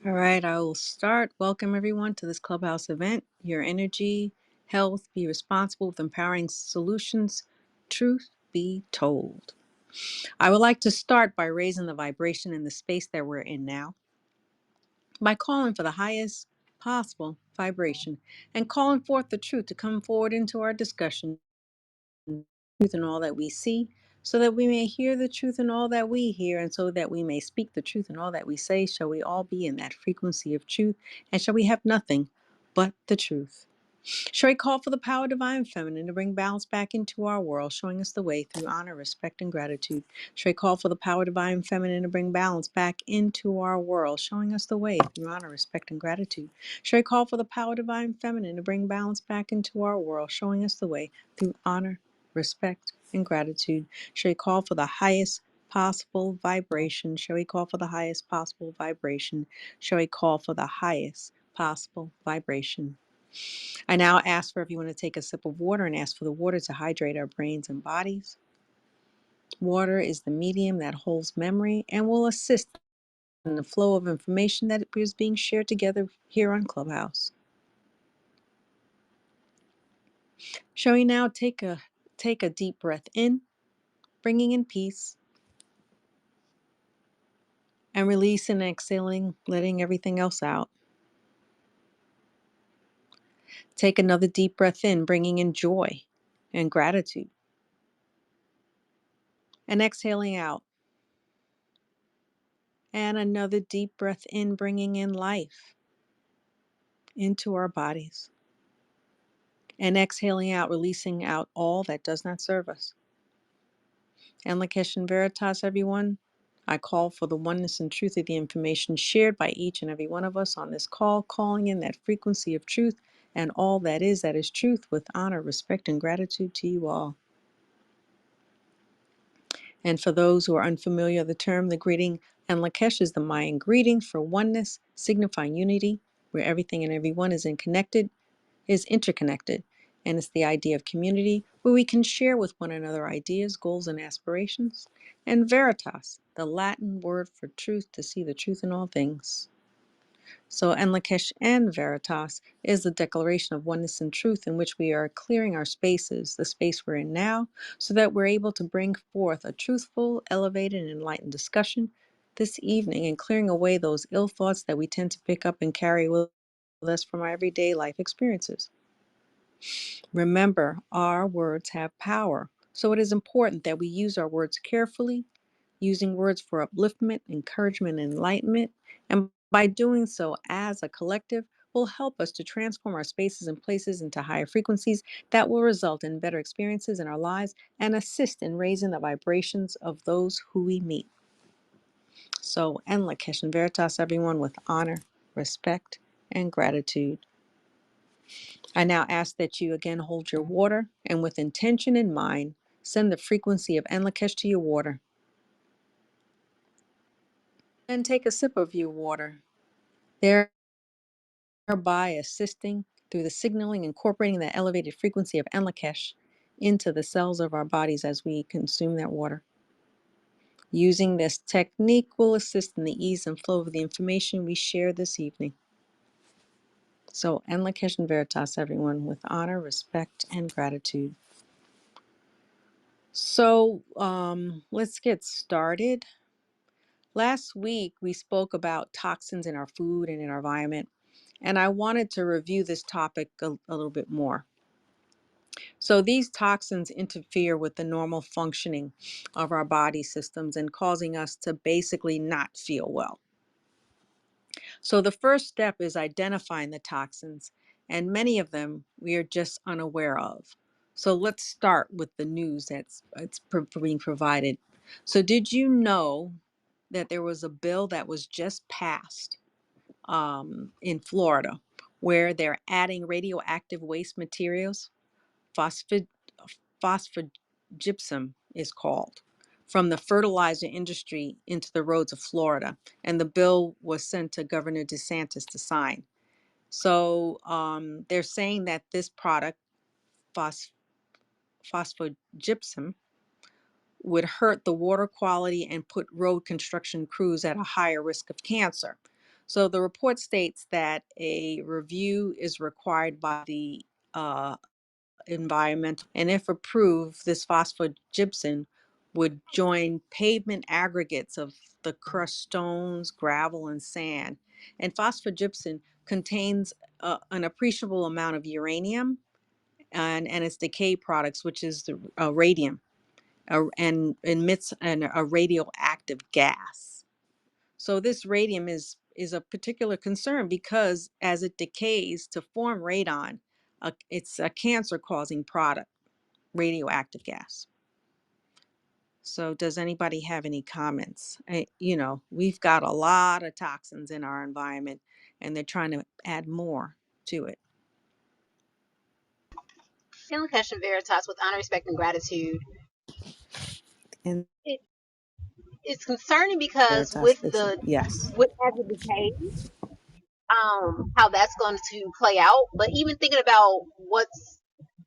All right, I will start. Welcome everyone to this Clubhouse event. Your energy, health, be responsible with empowering solutions. Truth be told. I would like to start by raising the vibration in the space that we're in now by calling for the highest possible vibration and calling forth the truth to come forward into our discussion. Truth in all that we see, so that we may hear the truth in all that we hear, and so that we may speak the truth in all that we say. Shall we all be in that frequency of truth, and shall we have nothing but the truth? Shall we call for the power divine feminine to bring balance back into our world, showing us the way through honor, respect, and gratitude? Shall we call for the power divine feminine to bring balance back into our world, showing us the way through honor, respect, and gratitude? Shall we call for the power divine feminine to bring balance back into our world, showing us the way through honor, respect, and gratitude? Shall we call for the highest possible vibration? Shall we call for the highest possible vibration? Shall we call for the highest possible vibration? I now ask for everyone to take a sip of water and ask for the water to hydrate our brains and bodies. Water is the medium that holds memory and will assist in the flow of information that is being shared together here on Clubhouse. Shall we now take a deep breath in, bringing in peace, and releasing and exhaling, letting everything else out. Take another deep breath in, bringing in joy and gratitude, and exhaling out. And another deep breath in, bringing in life into our bodies. And exhaling out, releasing out all that does not serve us. And Lakesh and Veritas, everyone, I call for the oneness and truth of the information shared by each and every one of us on this call, calling in that frequency of truth and all that is truth with honor, respect, and gratitude to you all. And for those who are unfamiliar with the term, the greeting and Lakesh is the Mayan greeting for oneness, signifying unity, where everything and everyone is interconnected, and it's the idea of community where we can share with one another ideas, goals, and aspirations. And veritas, the Latin word for truth, to see the truth in all things. So Enlakesh and Veritas is the declaration of oneness and truth in which we are clearing our spaces, the space we're in now, so that we're able to bring forth a truthful, elevated, and enlightened discussion this evening and clearing away those ill thoughts that we tend to pick up and carry with us from our everyday life experiences. Remember, our words have power, so it is important that we use our words carefully, using words for upliftment, encouragement, and enlightenment. And by doing so as a collective, will help us to transform our spaces and places into higher frequencies that will result in better experiences in our lives and assist in raising the vibrations of those who we meet. So, en Lakesh and Veritas, everyone, with honor, respect, and gratitude. I now ask that you again hold your water and with intention in mind, send the frequency of Enlakesh to your water. Then take a sip of your water, thereby assisting through the signaling, incorporating the elevated frequency of Enlakesh into the cells of our bodies as we consume that water. Using this technique will assist in the ease and flow of the information we share this evening. So, Enlakesh and Veritas, everyone, with honor, respect, and gratitude. So let's get started. Last week, we spoke about toxins in our food and in our environment, and I wanted to review this topic a little bit more. So these toxins interfere with the normal functioning of our body systems and causing us to basically not feel well. So the first step is identifying the toxins, and many of them we are just unaware of. So let's start with the news that's being provided. So did you know that there was a bill that was just passed in Florida where they're adding radioactive waste materials, phosphid, phosphogypsum is called, from the fertilizer industry into the roads of Florida. And the bill was sent to Governor DeSantis to sign. So they're saying that this product, phosphogypsum, would hurt the water quality and put road construction crews at a higher risk of cancer. So the report states that a review is required by the uh, environmental, and if approved, this phosphogypsum would join pavement aggregates of the crushed stones, gravel, and sand. And phosphogypsum contains an appreciable amount of uranium and its decay products, which is the radium, and emits a radioactive gas. So this radium is a particular concern because as it decays to form radon, it's a cancer causing product, radioactive gas. So does anybody have any comments? We've got a lot of toxins in our environment and they're trying to add more to it. Question Veritas with honor, respect, and gratitude. And It, it's concerning because Veritas, yes. with as it decays, how that's going to play out. But even thinking about what's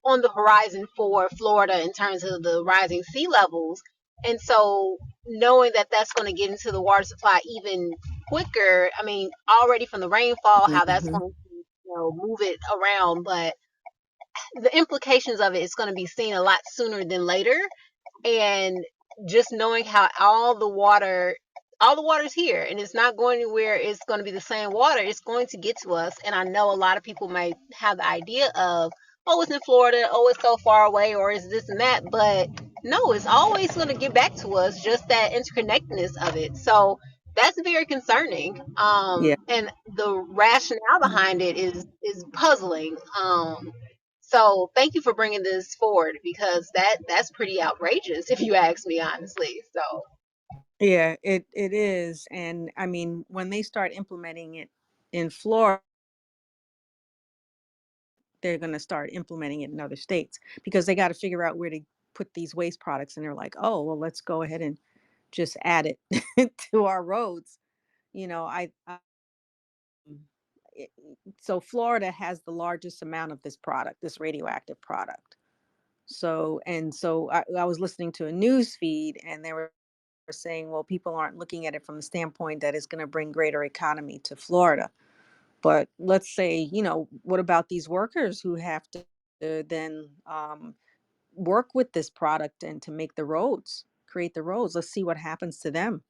on the horizon for Florida in terms of the rising sea levels, and so knowing that that's going to get into the water supply even quicker. I mean, already from the rainfall, how that's Hmm. going to move it around, but the implications of it is going to be seen a lot sooner than later. And just knowing how all the water's here and it's not going anywhere, it's going to be the same water, it's going to get to us. And I know a lot of people might have the idea of, oh, it's in Florida, oh, it's so far away, or is this and that, but no, it's always going to get back to us, just that interconnectedness of it. So that's very concerning, Yeah. and the rationale behind it is puzzling. So thank you for bringing this forward, because that's pretty outrageous if you ask me honestly. So Yeah, it is. And I mean, when they start implementing it in Florida, they're going to start implementing it in other states because they got to figure out where to put these waste products. And they're like, oh, well, let's go ahead and just add it to our roads. You know, it, so Florida has the largest amount of this product, this radioactive product. So I was listening to a news feed and they were saying, well, people aren't looking at it from the standpoint that it's going to bring greater economy to Florida. But let's say, what about these workers who have to then work with this product and to make the roads, create the roads? Let's see what happens to them.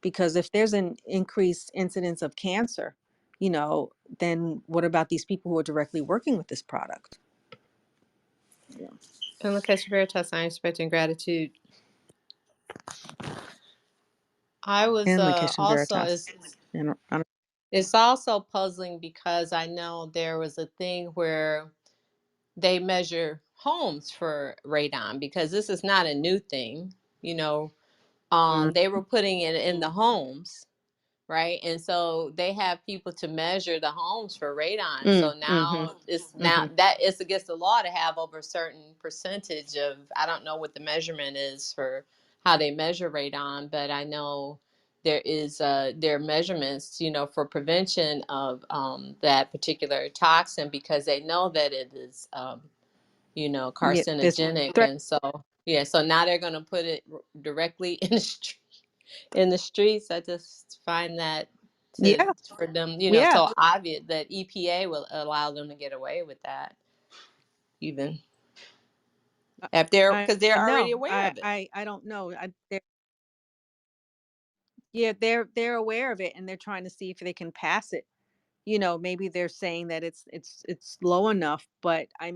Because if there's an increased incidence of cancer, then what about these people who are directly working with this product? Yeah. And look at Veritas, I'm expecting gratitude. I was And Lakeisha also Veritas. And it's also puzzling because I know there was a thing where they measure homes for radon, because this is not a new thing. You know, mm, they were putting it in the homes, right? And so they have people to measure the homes for radon. So mm-hmm, now it's now mm-hmm. that it's against the law to have over a certain percentage of, I don't know what the measurement is for how they measure radon, but I know there are measurements, for prevention of that particular toxin, because they know that it is Yeah, this carcinogenic. threat. And so yeah, so now they're going to put it directly in the street, in the streets. I just find that Yeah, for them, yeah. so obvious that EPA will allow them to get away with that, even I, if they're, I because they're already know. aware of it. I don't know. Yeah, they're aware of it and they're trying to see if they can pass it. Maybe they're saying that it's low enough, but I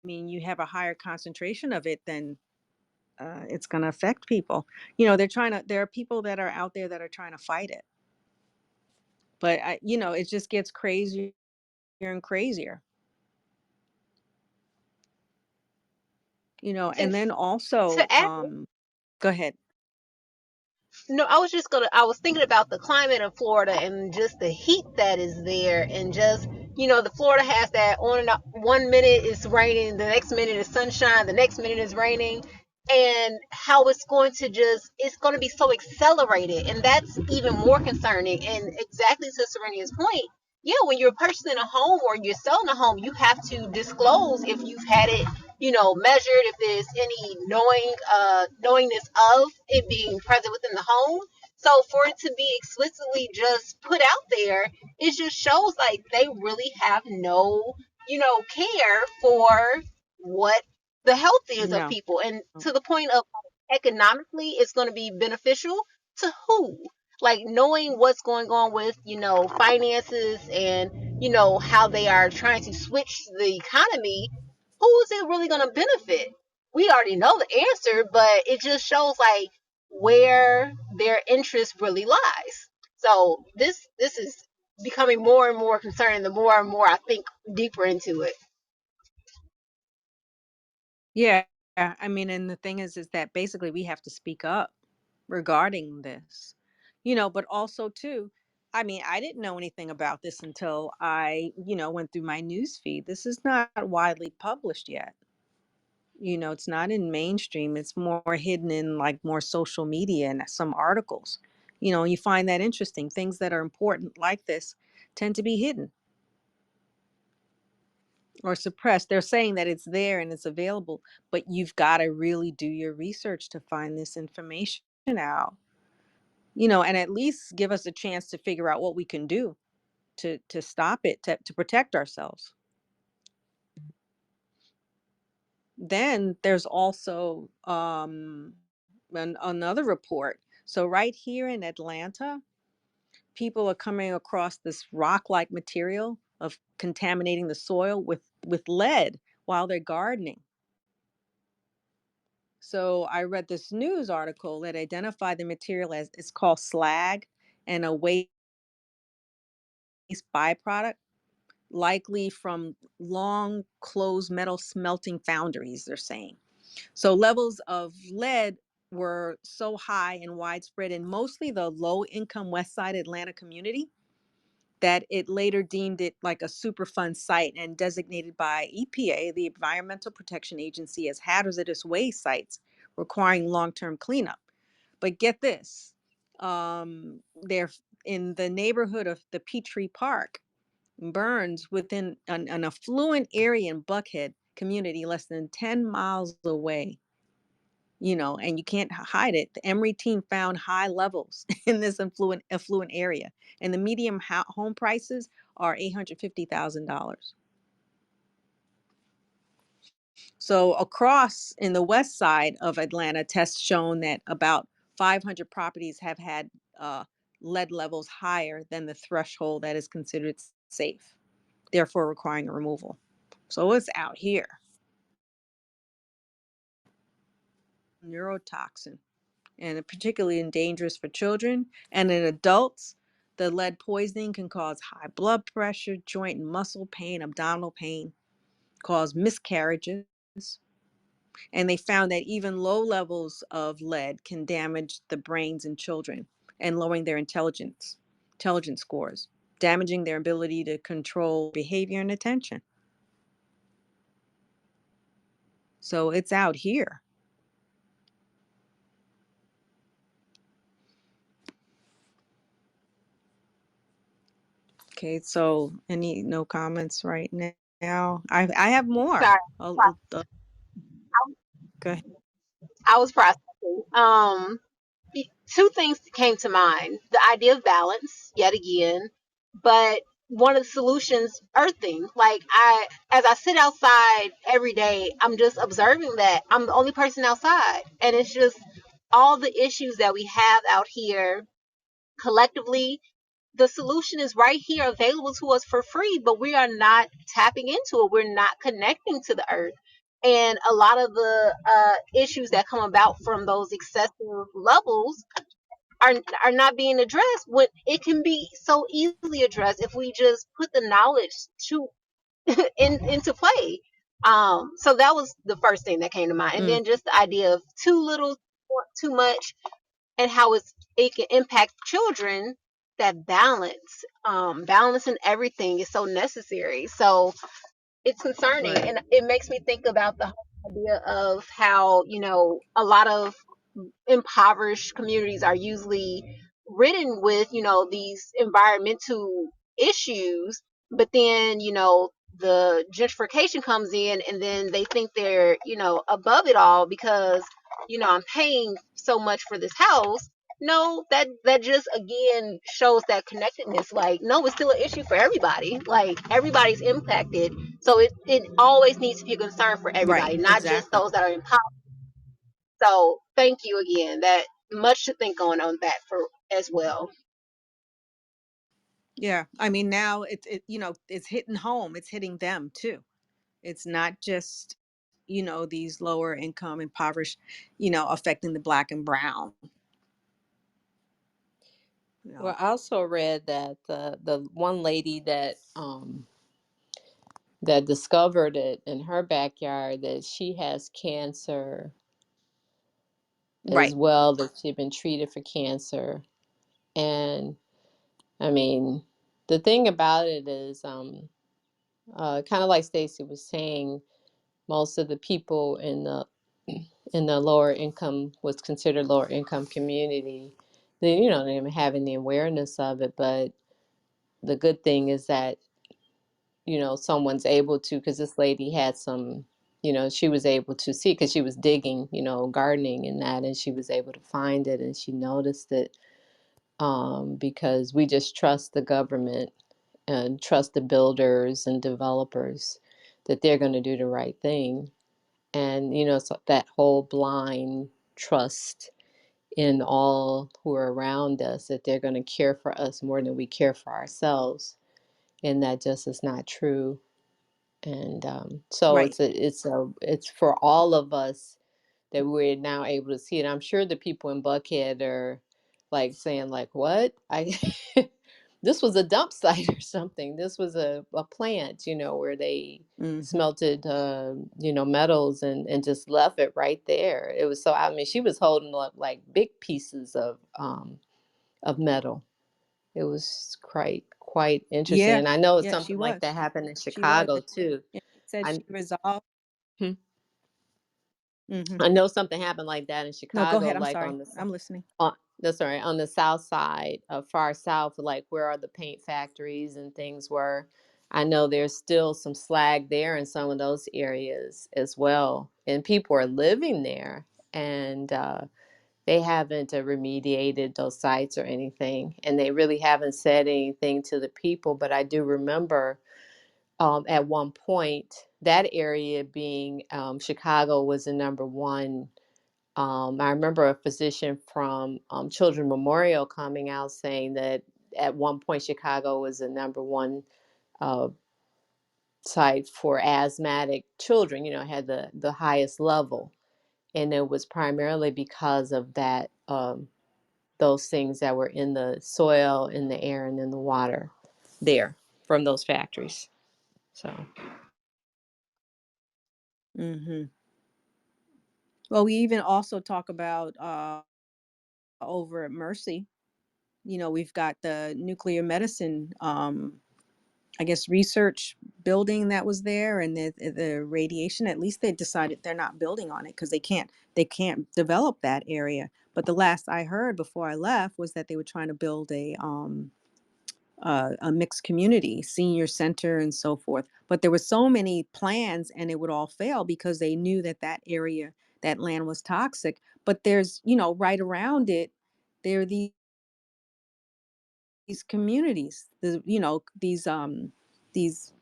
mean, you have a higher concentration of it, then it's going to affect people. There are people that are out there that are trying to fight it, but it just gets crazier and crazier. and And then also, to add, go ahead. no, I was thinking about the climate of Florida and just the heat that is there, and just, the Florida has that on and off. 1 minute it's raining, the next minute is sunshine, the next minute is raining, and how it's going to be so accelerated, and that's even more concerning. And exactly to Serenia's point, yeah, when you're purchasing a home or you're selling a home, you have to disclose if you've had it, measured, if there's any knowingness of it being present within the home. So for it to be explicitly just put out there, it just shows like they really have no, care for what the health is of No. people. And to the point of economically, it's going to be beneficial to who? Like knowing what's going on with, finances and, how they are trying to switch the economy, who is it really going to benefit? We already know the answer, but it just shows like where their interest really lies. So this is becoming more and more concerning the more and more I think deeper into it. Yeah. I mean, and the thing is that basically we have to speak up regarding this, but also too, I mean, I didn't know anything about this until I, went through my news feed. This is not widely published yet. It's not in mainstream. It's more hidden in like more social media and some articles. You find that interesting. Things that are important like this tend to be hidden or suppressed. They're saying that it's there and it's available, but you've got to really do your research to find this information out. And at least give us a chance to figure out what we can do to stop it, to protect ourselves. Then there's also another report. So right here in Atlanta, people are coming across this rock-like material of contaminating the soil with lead while they're gardening. So I read this news article that identified the material as, it's called slag, and a waste byproduct, likely from long closed metal smelting foundries, they're saying. So levels of lead were so high and widespread in mostly the low income West Side Atlanta community that it later deemed it like a Superfund site and designated by EPA, the Environmental Protection Agency, as hazardous waste sites requiring long-term cleanup. But get this, they're in the neighborhood of the Petrie Park, Burns, within an affluent area in Buckhead community less than 10 miles away. And you can't hide it. The Emory team found high levels in this affluent area, and the median home prices are $850,000. So across in the west side of Atlanta, tests shown that about 500 properties have had lead levels higher than the threshold that is considered safe, therefore requiring a removal. So it's out here. Neurotoxin, and particularly dangerous for children. And in adults, the lead poisoning can cause high blood pressure, joint and muscle pain, abdominal pain, cause miscarriages. And they found that even low levels of lead can damage the brains in children and lowering their intelligence scores, damaging their ability to control behavior and attention. So it's out here. Okay, so no comments right now. I have more. Sorry, Go ahead. I was processing. Two things came to mind: the idea of balance, yet again, but one of the solutions, earthing. Like as I sit outside every day, I'm just observing that I'm the only person outside, and it's just all the issues that we have out here collectively. The solution is right here available to us for free, but we are not tapping into it. We're not connecting to the earth. And a lot of the issues that come about from those excessive levels are, are not being addressed when it can be so easily addressed if we just put the knowledge to into play. So that was the first thing that came to mind. And Mm, then just the idea of too little, too much, and how it can impact children. That balance, balance in everything is so necessary. So it's concerning, right. and it makes me think about the whole idea of how a lot of impoverished communities are usually ridden with these environmental issues, but then the gentrification comes in, and then they think they're above it all because I'm paying so much for this house, no, that just again shows that connectedness. Like, no, it's still an issue for everybody. Like, everybody's impacted, so it always needs to be a concern for Right, everybody, not just exactly. those that are in power. So thank you again. That much to think on that for as well. Yeah, I mean now it's hitting home. It's hitting them too. It's not just these lower income, impoverished, affecting the black and brown. You Well, know, I also read that the one lady that discovered it in her backyard, that she has cancer as right. well, that she'd been treated for cancer. And I mean, the thing about it is, kind of like Stacy was saying, most of the people in the lower income, was considered lower income community, they don't even have any awareness of it. But the good thing is that someone's able to, because this lady had some, she was able to see, because she was digging, gardening and that, and she was able to find it, and she noticed it, because we just trust the government and trust the builders and developers that they're going to do the right thing. And so that whole blind trust in all who are around us, that they're going to care for us more than we care for ourselves, and that just is not true. And so Right. it's for all of us that we're now able to see it. I'm sure the people in Buckhead are like saying, like, what? I this was a dump site or something. This was a plant, where they Hmm. smelted metals, and just left it right there. It was so, I mean, she was holding up like big pieces of metal. It was quite interesting. Yeah. And I know Yeah, she something like that was. happened in She was. Chicago too. And she said she I resolved. hmm, Hmm. I know something happened like that in No, go Chicago, ahead. I'm like sorry. I'm listening. that's all right, on the south side, far south, like where are the paint factories and things were. I know there's still some slag there in some of those areas as well, and people are living there, and they haven't remediated those sites or anything, and they really haven't said anything to the people. But I do remember, at one point, that area being, Chicago was the number one. I remember a physician from, Children Memorial coming out saying that at one point Chicago was the number one uh, site for asthmatic children. Had the highest level, and it was primarily because of that, those things that were in the soil, in the air, and in the water there from those factories. So. Hmm. Well, we even also talk about over at Mercy. We've got the nuclear medicine, I guess, research building that was there, and the radiation. At least they decided they're not building on it because they can't develop that area. But the last I heard before I left was that they were trying to build a mixed community, senior center, and so forth. But there were so many plans, and it would all fail because they knew that that area, that land was toxic. But there's, right around it, there are these communities, these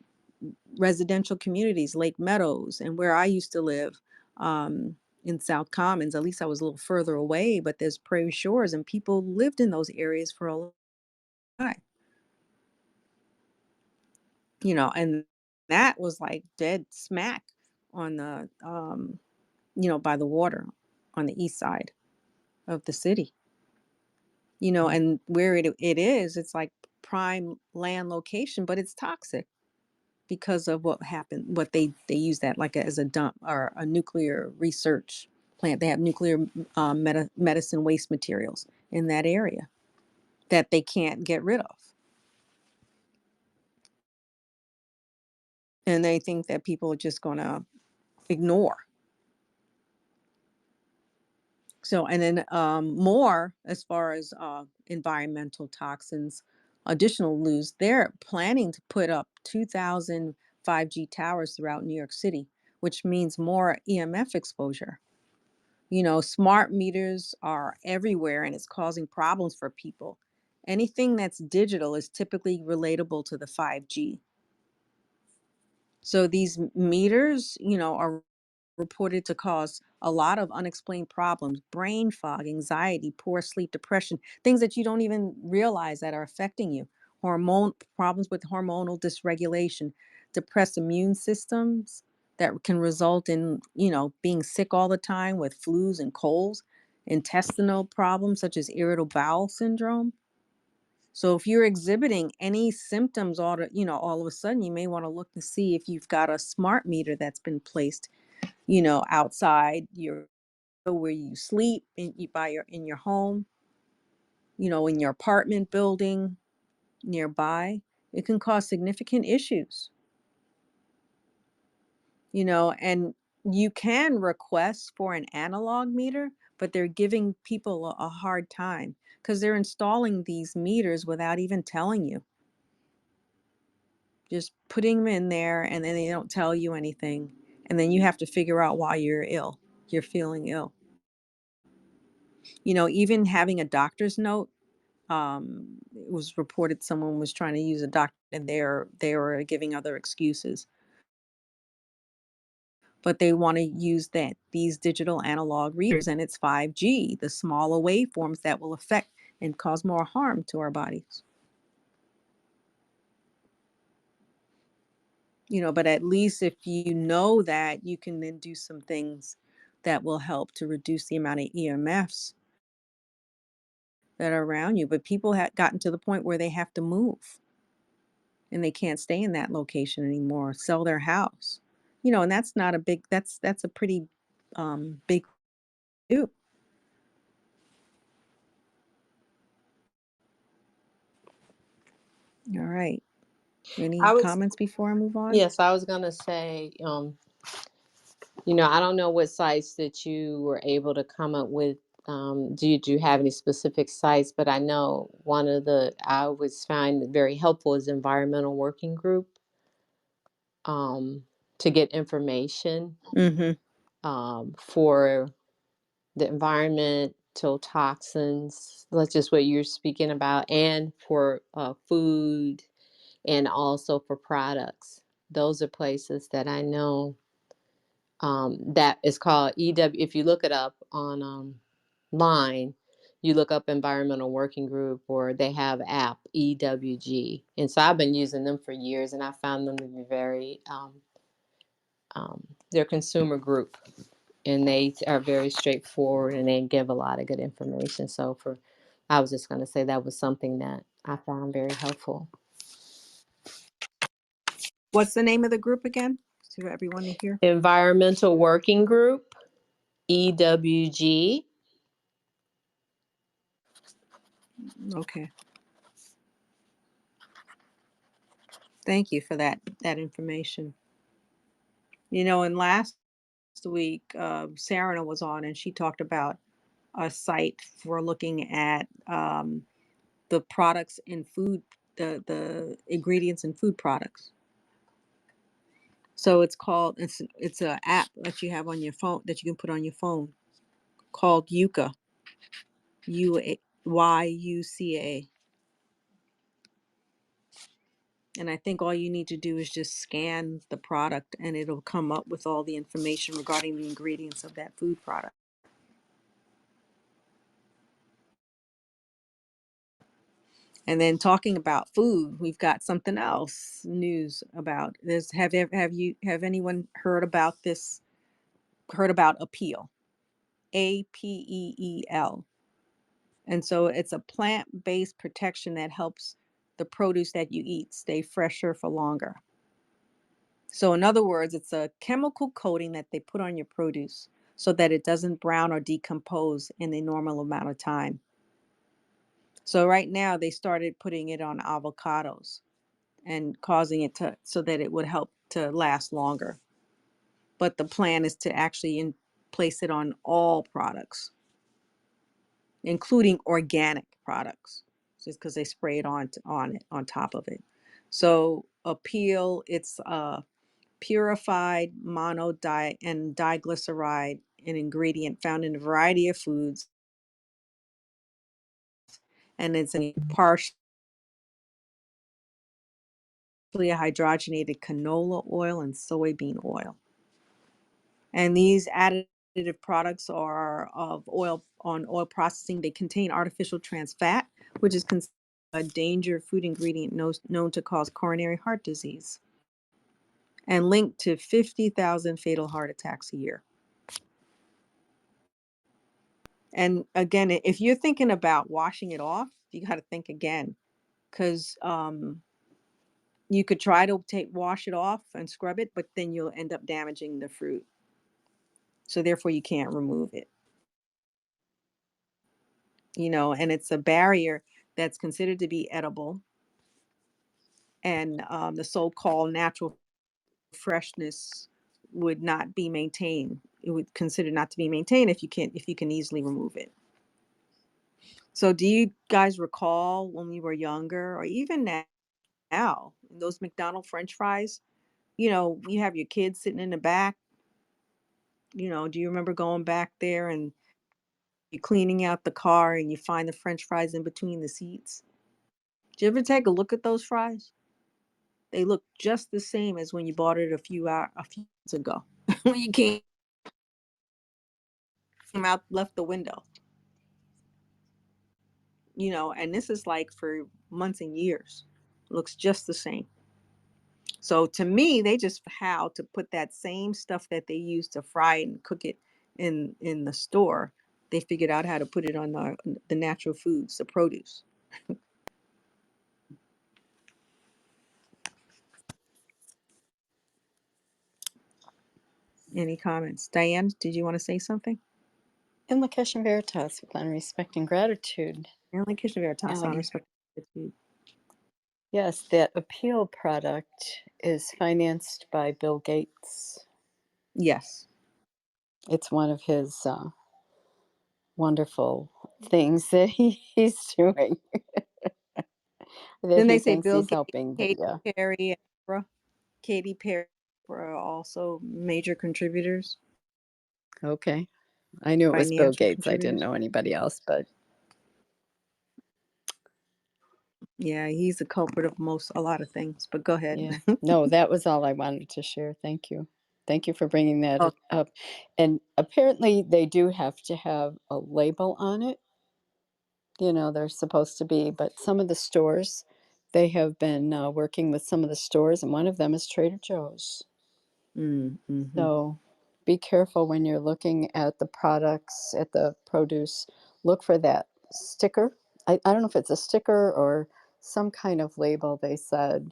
residential communities, Lake Meadows, and where I used to live, in South Commons. At least I was a little further away, but there's Prairie Shores, and people lived in those areas for a long time. And that was like dead smack on the by the water, on the east side of the city. And where it is, it's like prime land location, but it's toxic because of what happened, what they use that like as a dump or a nuclear research plant. They have nuclear medicine waste materials in that area that they can't get rid of, and they think that people are just going to ignore. So, and then more as far as environmental toxins, additional news, they're planning to put up 2,000 5G towers throughout New York City, which means more EMF exposure. Smart meters are everywhere and it's causing problems for people. Anything that's digital is typically relatable to the 5G. So these meters, are reported to cause a lot of unexplained problems: brain fog, anxiety, poor sleep, depression, things that you don't even realize that are affecting you. Hormone problems with hormonal dysregulation, depressed immune systems that can result in, being sick all the time with flus and colds, intestinal problems such as irritable bowel syndrome. So if you're exhibiting any symptoms all of a sudden, you may want to look to see if you've got a smart meter that's been placed, outside your where you sleep in your home, in your apartment building nearby. It can cause significant issues, and you can request for an analog meter, but they're giving people a hard time because they're installing these meters without even telling you, just putting them in there, and then they don't tell you anything, and then you have to figure out why you're feeling ill. Even having a doctor's note, it was reported someone was trying to use a doctor and they were giving other excuses, but they want to use these digital analog readers, and it's 5G, the smaller waveforms that will affect and cause more harm to our bodies. But at least if you know that, you can then do some things that will help to reduce the amount of EMFs that are around you. But people have gotten to the point where they have to move and they can't stay in that location anymore, sell their house. And that's not a big that's a pretty big do. All right. Any I was comments before I move on? Yes, I was gonna say, I don't know what sites that you were able to come up with. Do you have any specific sites? But I know one of the I always find very helpful is Environmental Working Group, um, to get information Mm-hmm. for the environmental toxins. That's just what you're speaking about, and for food, and also for products. Those are places that I know, that is called EW. If you look it up on line, you look up Environmental Working Group, or they have app EWG. And so I've been using them for years, and I found them to be very, they're consumer group, and they are very straightforward, and they give a lot of good information. I was just going to say that was something that I found very helpful. What's the name of the group again? So everyone to hear. Environmental Working Group, EWG. Okay. Thank you for that information. And last week, Sarah was on and she talked about a site for looking at the products in food, the ingredients in food products. So it's a app that you have on your phone that you can put on your phone called Yuka, Yuca. And I think all you need to do is just scan the product and it'll come up with all the information regarding the ingredients of that food product. And then talking about food, we've got something else news about this. Have anyone heard about this? Heard about Appeal? APEEL. And so it's a plant-based protection that helps the produce that you eat stay fresher for longer. So in other words, it's a chemical coating that they put on your produce so that it doesn't brown or decompose in the normal amount of time. So right now they started putting it on avocados and causing it to so that it would help to last longer. But the plan is to actually place it on all products, including organic products, just because they spray it on top of it. So Appeal, it's purified mono and diglyceride an ingredient found in a variety of foods, and it's a partially hydrogenated canola oil and soybean oil. And these additive products are of oil on oil processing. They contain artificial trans fat, which is considered a danger food ingredient known to cause coronary heart disease and linked to 50,000 fatal heart attacks a year. And again, if you're thinking about washing it off, you got to think again, because you could try to wash it off and scrub it, but then you'll end up damaging the fruit. So therefore, you can't remove it. And it's a barrier that's considered to be edible, and the so-called natural freshness would not be maintained. It would consider not to be maintained if you can easily remove it. So do you guys recall when we were younger, or even now, those McDonald's French fries? You have your kids sitting in the back. Do you remember going back there and you're cleaning out the car and you find the French fries in between the seats? Did you ever take a look at those fries? They look just the same as when you bought it a few months ago. When you came out, left the window. And this is like for months and years. Looks just the same. So to me, they just how to put that same stuff that they use to fry and cook it in the store. They figured out how to put it on the natural foods, the produce. Any comments? Diane, did you want to say something? In Lakesh and Veritas, with respect and gratitude. And like Kitchen Veritas on Um, respect. yes, that appeal product is financed by Bill Gates. Yes. It's one of his wonderful things that he's doing. That Then he they say thinks Bill he's Gates, helping Katy the. Perry, and Oprah. Katy Perry were also major contributors, Okay, I knew it was Bill financial Gates. I didn't contributors. know anybody else, but Yeah, he's the culprit of a lot of things. But go ahead. yeah. No, that was all I wanted to share. Thank you. Thank you for bringing that Oh, up. And apparently, they do have to have a label on it. They're supposed to be, but some of the stores, they have been working with some of the stores, and one of them is Trader Joe's. mm-hmm. So be careful when you're looking at the products, at the produce. Look for that sticker. I don't know if it's a sticker or some kind of label. They said,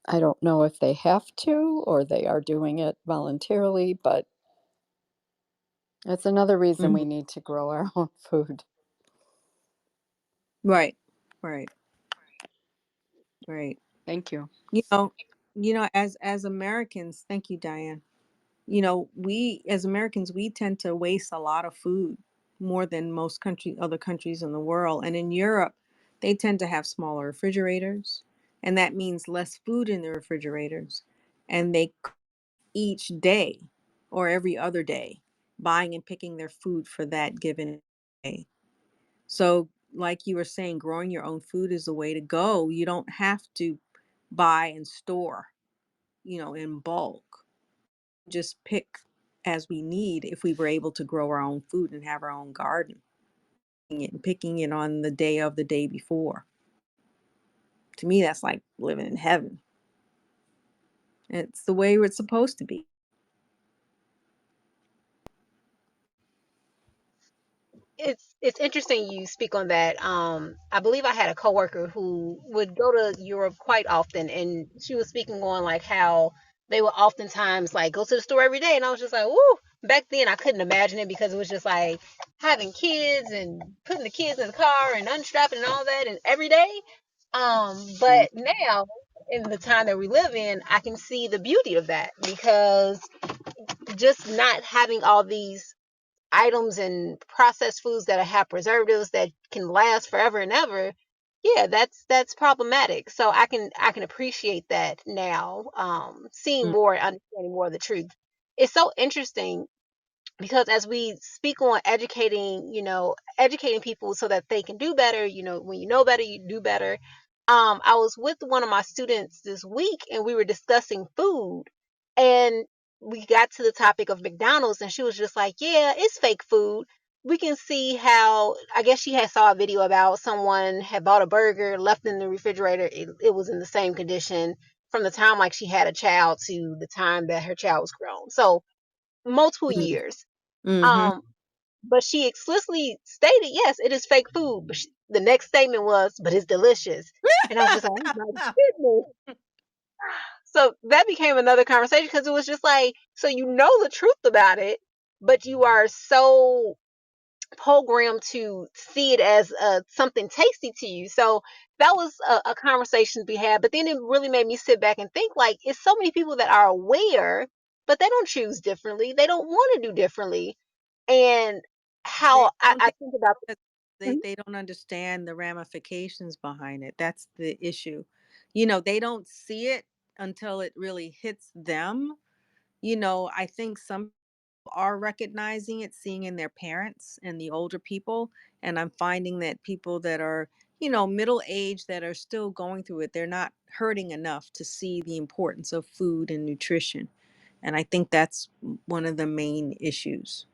I don't know if they have to or they are doing it voluntarily, but it's another reason Mm-hmm. we need to grow our own food. Right, right, right. Thank you. You know, as Americans, thank you, Diane. We as Americans, we tend to waste a lot of food, more than other countries in the world. And in Europe, they tend to have smaller refrigerators, and that means less food in the refrigerators. And they cook each day or every other day, buying and picking their food for that given day. So, like you were saying, growing your own food is the way to go. You don't have to buy and store, in bulk. Just pick as we need if we were able to grow our own food and have our own garden. Picking it on the day of the day before. To me, that's like living in heaven. It's the way it's supposed to be. It's interesting you speak on that. I believe I had a coworker who would go to Europe quite often, and she was speaking on like how they would oftentimes like go to the store every day, and I was just like, "Woo!" Back then, I couldn't imagine it because it was just like having kids and putting the kids in the car and unstrapping and all that, and every day. Mm. But now in the time that we live in, I can see the beauty of that because just not having all these items and processed foods that have preservatives that can last forever and ever, yeah, that's problematic. So I can appreciate that now, seeing Mm. more and understanding more of the truth. It's so interesting because as we speak on educating, educating people so that they can do better, when you know better, you do better. I was with one of my students this week and we were discussing food, and we got to the topic of McDonald's, and she was just like, yeah, it's fake food. We can see how, I guess she had saw a video about someone had bought a burger, left in the refrigerator. It was in the same condition from the time like she had a child to the time that her child was grown. So multiple years. Mm-hmm. Um, but she explicitly stated, yes, it is fake food. But the next statement was, but it's delicious. And I was just like, oh my goodness. So that became another conversation because it was just like, so you know the truth about it, but you are so programmed to see it as something tasty to you. So that was a conversation to be had. But then it really made me sit back and think, like, it's so many people that are aware, but they don't choose differently. They don't want to do differently. And They how don't I think think about that Mhm. they don't understand the ramifications behind it. That's the issue. They don't see it until it really hits them. I think some are recognizing it, seeing in their parents and the older people. And I'm finding that people that are, middle age that are still going through it, they're not hurting enough to see the importance of food and nutrition. And I think that's one of the main issues.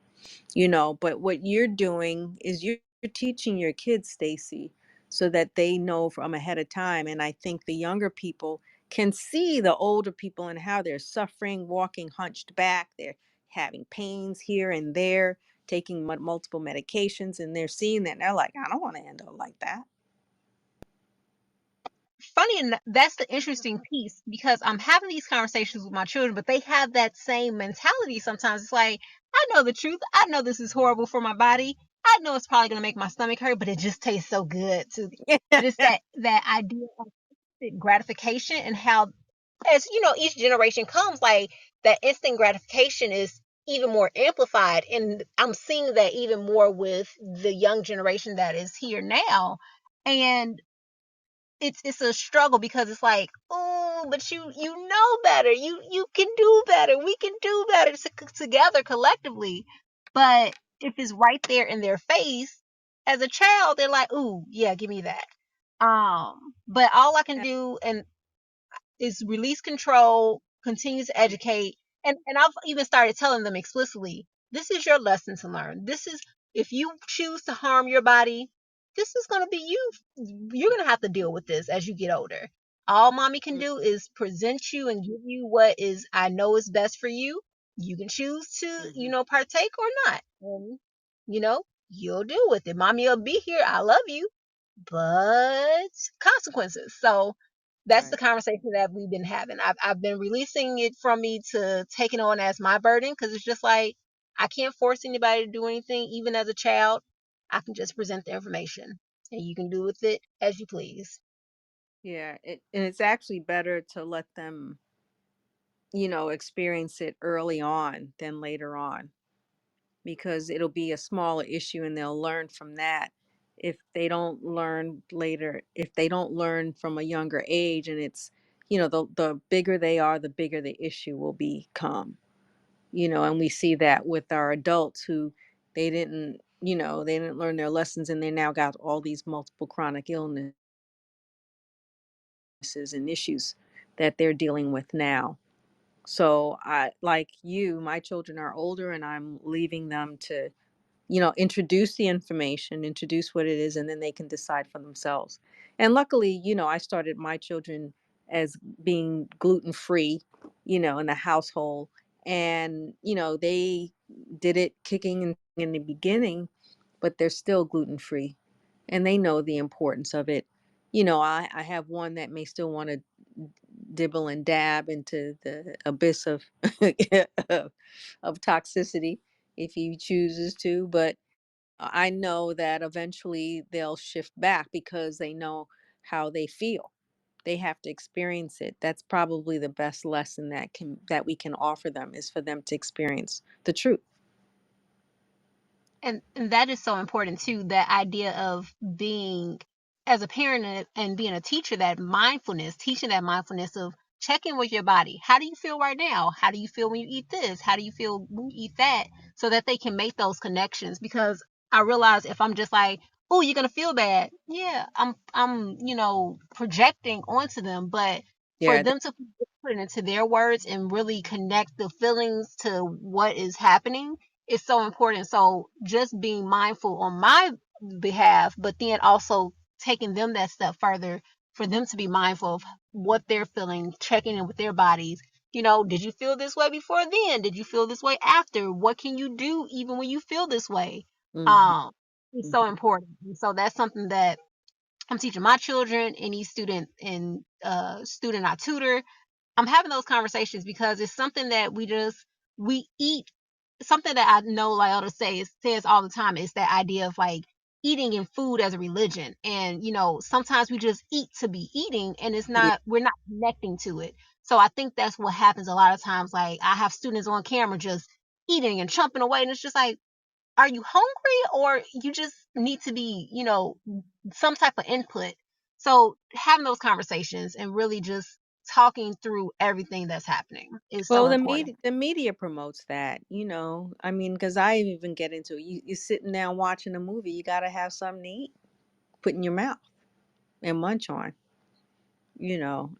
But what you're doing is you're teaching your kids, Stacy, so that they know from ahead of time. And I think the younger people can see the older people and how they're suffering, walking hunched back, they're having pains here and there, taking multiple medications, and they're seeing that and they're like, I don't want to end up like that. Funny enough, that's the interesting piece because I'm having these conversations with my children, but they have that same mentality sometimes. It's like, I know the truth. I know this is horrible for my body. I know it's probably going to make my stomach hurt, but it just tastes so good to me. But it's that idea of gratification, and how, as each generation comes, like, that instant gratification is even more amplified. And I'm seeing that even more with the young generation that is here now. And it's a struggle because it's like, oh, but you know better. You can do better. We can do better together collectively. But if it's right there in their face, as a child, they're like, ooh, yeah, give me that. But all I can do and is release control, continue to educate, and I've even started telling them explicitly, this is your lesson to learn. This is, if you choose to harm your body, this is going to be you. You're going to have to deal with this as you get older. All mommy can do is present you and give you what is, I know, is best for you. You can choose to, Mhm. partake or not. And, you'll deal with it. Mommy will be here. I love you, but consequences. So that's the Right. conversation that we've been having. I've been releasing it from me to taking on as my burden, because it's just like, I can't force anybody to do anything. Even as a child, I can just present the information and you can do with it as you please. Yeah. And it's actually better to let them, experience it early on than later on, because it'll be a smaller issue and they'll learn from that. If they don't learn later, if they don't learn from a younger age, and it's, the bigger they are, the bigger the issue will become. And we see that with our adults who they didn't learn their lessons, and they now got all these multiple chronic illnesses and issues that they're dealing with now. So I, like you, my children are older and I'm leaving them to, introduce the information, introduce what it is, and then they can decide for themselves. And luckily, I started my children as being gluten free, in the household. And, they did it kicking in the beginning, but they're still gluten free and they know the importance of it. I have one that may still want to dibble and dab into the abyss of of toxicity if he chooses to, but I know that eventually they'll shift back because they know how they feel. They have to experience it. That's probably the best lesson that we can offer them, is for them to experience the truth. And that is so important too, that idea of being, as a parent and being a teacher, that mindfulness, teaching that mindfulness of check in with your body. How do you feel right now? How do you feel when you eat this? How do you feel when you eat that? So that they can make those connections. Because I realize if I'm just like, oh, you're gonna feel bad. Yeah, I'm projecting onto them, but for Yeah. them to put it into their words and really connect the feelings to what is happening is so important. So just being mindful on my behalf, but then also taking them that step further for them to be mindful of what they're feeling, checking in with their bodies. Did you feel this way before then? Did you feel this way after? What can you do even when you feel this way? Hmm. Um, it's so important. And so that's something that I'm teaching my children, any student I tutor. I'm having those conversations because it's something that we eat. Something that I know Lyota says all the time is that idea of like eating and food as a religion. And sometimes we just eat to be eating, and Yeah. we're not connecting to it. So I think that's what happens a lot of times. Like I have students on camera just eating and chomping away, and it's just like, are you hungry, or you just need to be, some type of input? So having those conversations and really just talking through everything that's happening is so Well, important. the media promotes that, I mean, because I even get into it. You're sitting down watching a movie, you got to have something to eat, put in your mouth and munch on,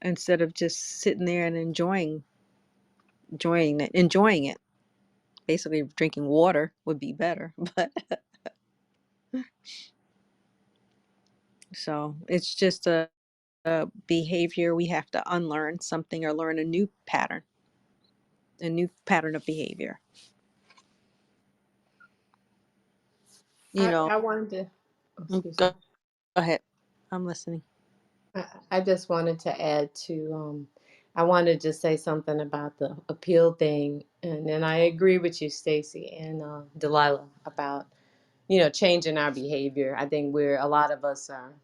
instead of just sitting there and enjoying it. Basically, drinking water would be better, but so it's just a behavior we have to unlearn something or learn a new pattern of behavior. You know, I wanted to, oh, excuse me. go ahead. I'm listening. I just wanted to add to, I wanted to say something about the appeal thing. And I agree with you, Stacy and Delilah, about, changing our behavior. I think a lot of us are,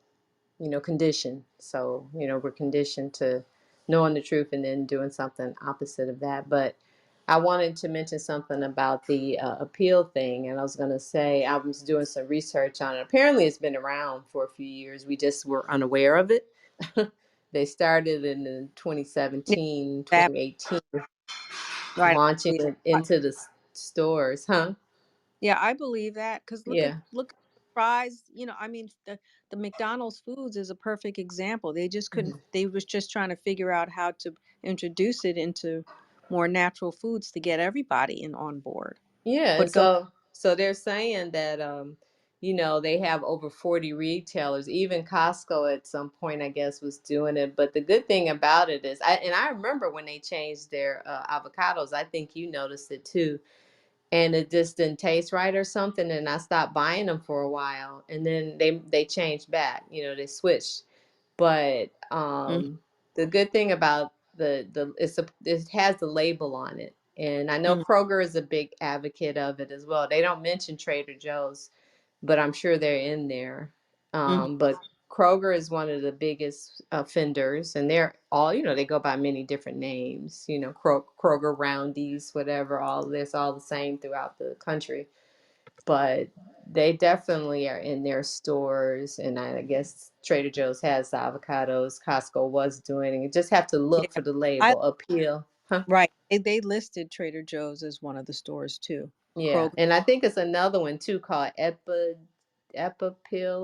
conditioned. So, we're conditioned to knowing the truth and then doing something opposite of that. But I wanted to mention something about the appeal thing. And I was going to say, I was doing some research on it. Apparently, it's been around for a few years. We just were unaware of it. They started in Yeah, 2017, that 2018, right. launching Yeah, it into the stores, huh? yeah, I believe that because Yeah. look at fries. I mean, the McDonald's foods is a perfect example. They just couldn't. They was just trying to figure out how to introduce it into more natural foods to get everybody in on board. Yeah, and But go. so they're saying that they have over 40 retailers. Even Costco at some point, I guess, was doing it. But the good thing about it is, I remember when they changed their avocados. I think you noticed it too, and it just didn't taste right or something. And I stopped buying them for a while, and then they changed back. They switched. But Mm, the good thing about it has the label on it, and I know mm, Kroger is a big advocate of it as well. They don't mention Trader Joe's, but I'm sure they're in there. mm. But Kroger is one of the biggest offenders, and they're all, they go by many different names. Kroger Roundies, whatever. All this, all the same throughout the country, but they definitely are in their stores. And I guess Trader Joe's has the avocados. Costco was doing it. You just have to look Yeah, for the I label, appeal. Huh? right. They listed Trader Joe's as one of the stores too. Yeah. Kroger. And I think it's another one too called Epipil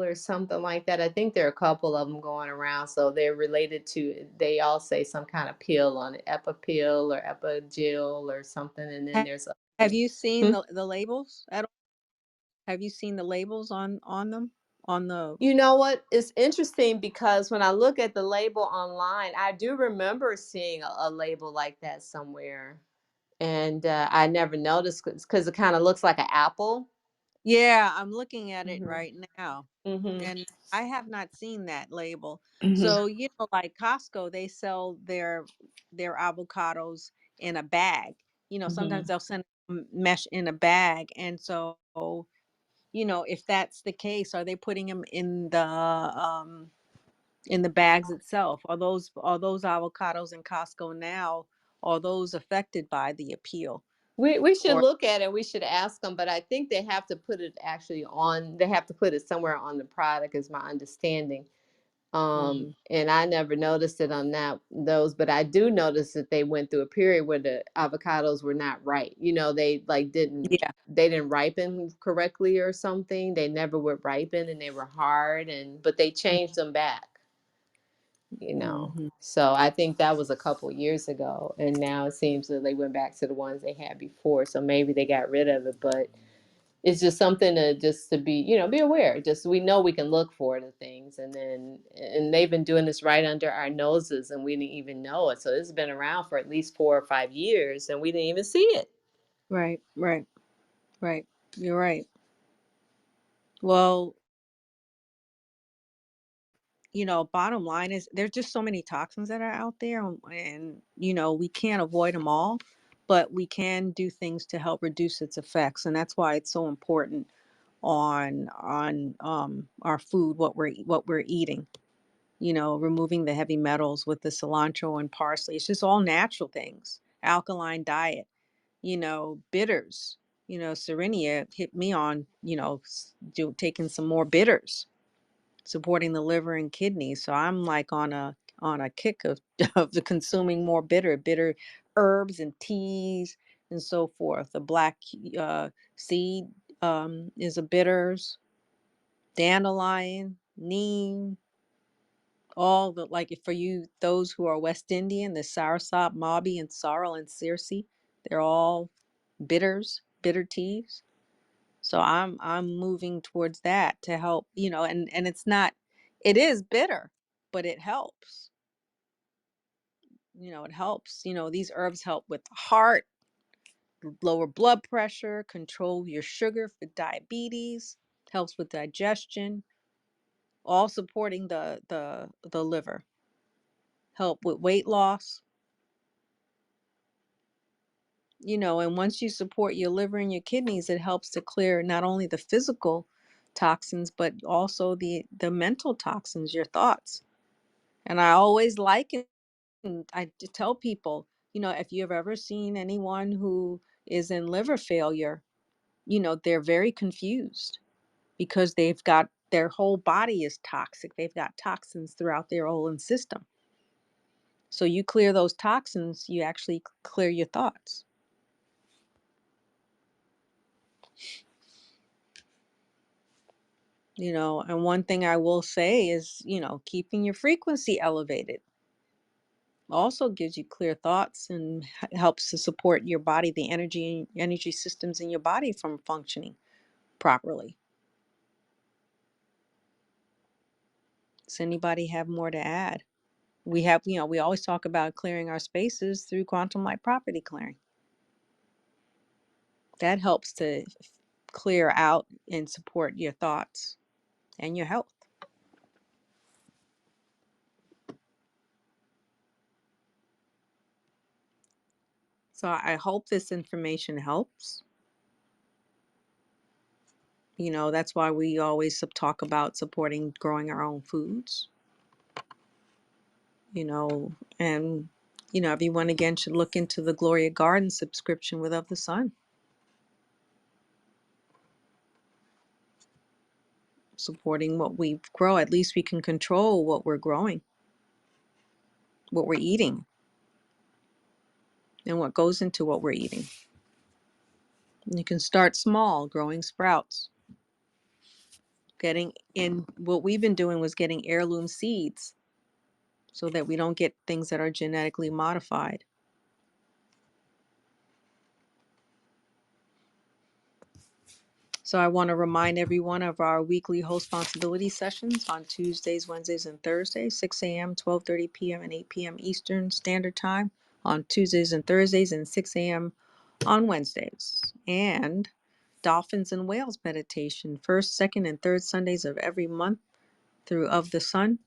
or something like that. I think there are a couple of them going around. So they're related to, they all say some kind of pill on it, Epipil or Epigil or something. And then Ha- there's Have you seen Hmm? the labels at all? Have you seen the labels on them on the? You know what? It's interesting because when I look at the label online, I do remember seeing a label like that somewhere. And I never noticed because it kind of looks like an apple. Yeah, I'm looking at it Hmm. right now, Hmm. and I have not seen that label. Hmm. So, like Costco, they sell their avocados in a bag. Sometimes Hmm. they'll send mesh in a bag, and so, if that's the case, are they putting them in the bags itself? Are those avocados in Costco now? Are those affected by the appeal? We should Or look at it. We should ask them, but I think they have to put it actually on. They have to put it somewhere on the product, is my understanding. Hmm. And I never noticed it on those, but I do notice that they went through a period where the avocados were not right. You know, they like Yeah. they didn't ripen correctly or something. They never would ripen and they were hard, and but they changed them back, you know. Mm-hmm. So I think that was a couple years ago, and now it seems that they went back to the ones they had before. So maybe they got rid of it, but it's just something to just to be, you know, be aware. Just we know we can look for the things, and then and they've been doing this right under our noses, and we didn't even know it. So this has been around for at least 4 or 5 years, and we didn't even see it. Right, right, right. You're right. Well, bottom line is there's just so many toxins that are out there, and we can't avoid them all, but we can do things to help reduce its effects, and that's why it's so important on our food, what we're eating. Removing the heavy metals with the cilantro and parsley. It's just all natural things. Alkaline diet. Bitters. Serenia hit me on taking some more bitters, supporting the liver and kidneys. So I'm like on a kick of of the consuming more bitter herbs and teas and so forth. The black seed is a bitters, dandelion, neem, all the like for you those who are West Indian, the soursop, mabi, and sorrel and circe, they're all bitter teas. So I'm moving towards that to help, and it's not, it is bitter, but it helps. It helps. These herbs help with the heart, lower blood pressure, control your sugar for diabetes, helps with digestion, all supporting the liver, help with weight loss. And once you support your liver and your kidneys, it helps to clear not only the physical toxins, but also the mental toxins, your thoughts. And I always I tell people, if you've ever seen anyone who is in liver failure, they're very confused because they've got their whole body is toxic. They've got toxins throughout their whole system. So you clear those toxins, you actually clear your thoughts. And one thing I will say is, keeping your frequency elevated also gives you clear thoughts and helps to support your body, the energy systems in your body from functioning properly. Does anybody have more to add? We always talk about clearing our spaces through quantum light property clearing. That helps to clear out and support your thoughts and your health. So I hope this information helps. That's why we always talk about supporting growing our own foods, and, everyone again should look into the Gloria Garden subscription with Of the Sun, supporting what we grow. At least we can control what we're growing, what we're eating, and what goes into what we're eating. You can start small, growing sprouts. Getting in, what we've been doing was getting heirloom seeds so that we don't get things that are genetically modified. So I want to remind everyone of our weekly host responsibility sessions on Tuesdays, Wednesdays, and Thursdays, 6 a.m., 12:30 p.m., and 8 p.m. Eastern Standard Time on Tuesdays and Thursdays, and 6 a.m. on Wednesdays. And Dolphins and Whales meditation, first, second, and third Sundays of every month through Of the Sun.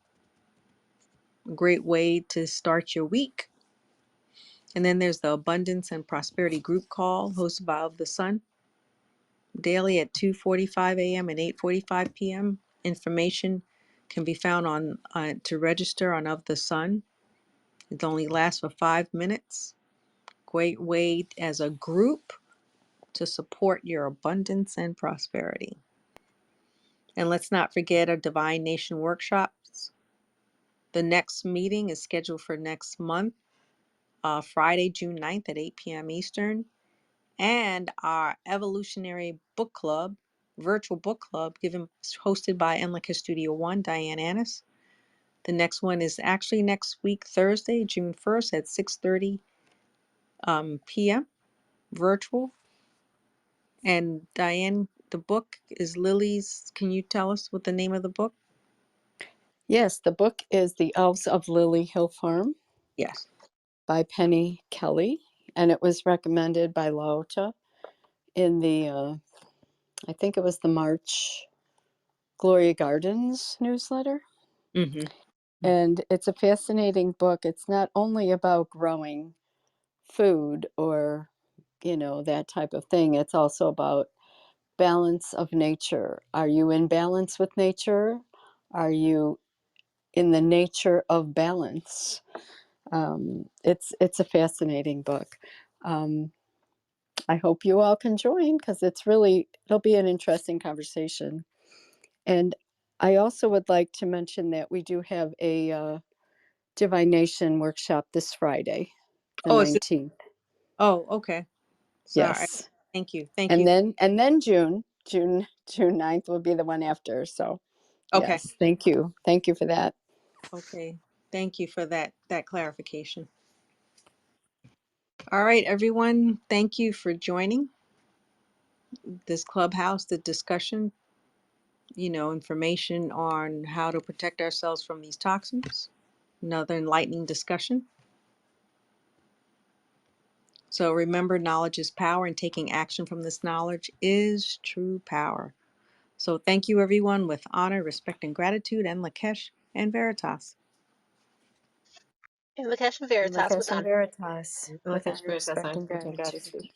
A great way to start your week. And then there's the Abundance and Prosperity group call hosted by Of the Sun, daily at 2:45 a.m. and 8:45 p.m. Information can be found on to register on Of the Sun. It only lasts for 5 minutes. Great way as a group to support your abundance and prosperity. And let's not forget our Divine Nation workshops The next meeting is scheduled for next month, Friday, June 9th at 8 p.m. Eastern. And our Evolutionary Book Club, virtual book club, hosted by Enlica Studio One, Diane Annis. The next one is actually next week, Thursday, June 1st at 6:30 p.m. virtual. And Diane, the book is Lily's. Can you tell us what the name of the book? Yes, the book is The Elves of Lily Hill Farm Yes. by Penny Kelly, and it was recommended by Laota in the, I think it was the March Gloria Gardens newsletter. Mm-hmm. And it's a fascinating book. It's not only about growing food or, that type of thing. It's also about balance of nature. Are you in balance with nature? Are you in the nature of balance? It's a fascinating book. Um, I hope you all can join because it'll be an interesting conversation. And I also would like to mention that we do have a divination workshop this Friday, the Oh, is it? 19th. Oh, okay. Sorry. Yes. Thank you. Thank And you. then June 9th will be the one after. So Okay. yes, thank you. Thank you for that. Okay. Thank you for that clarification. All right, everyone. Thank you for joining this clubhouse, the discussion, information on how to protect ourselves from these toxins. Another enlightening discussion. So remember, knowledge is power, and taking action from this knowledge is true power. So thank you, everyone, with honor, respect, and gratitude, and Lakesh and Veritas. And Lakesh and And Veritas with Lakesh and honor. Veritas, with Look at honor, Spirit, that's respect, I'm and speaking gratitude. gratitude.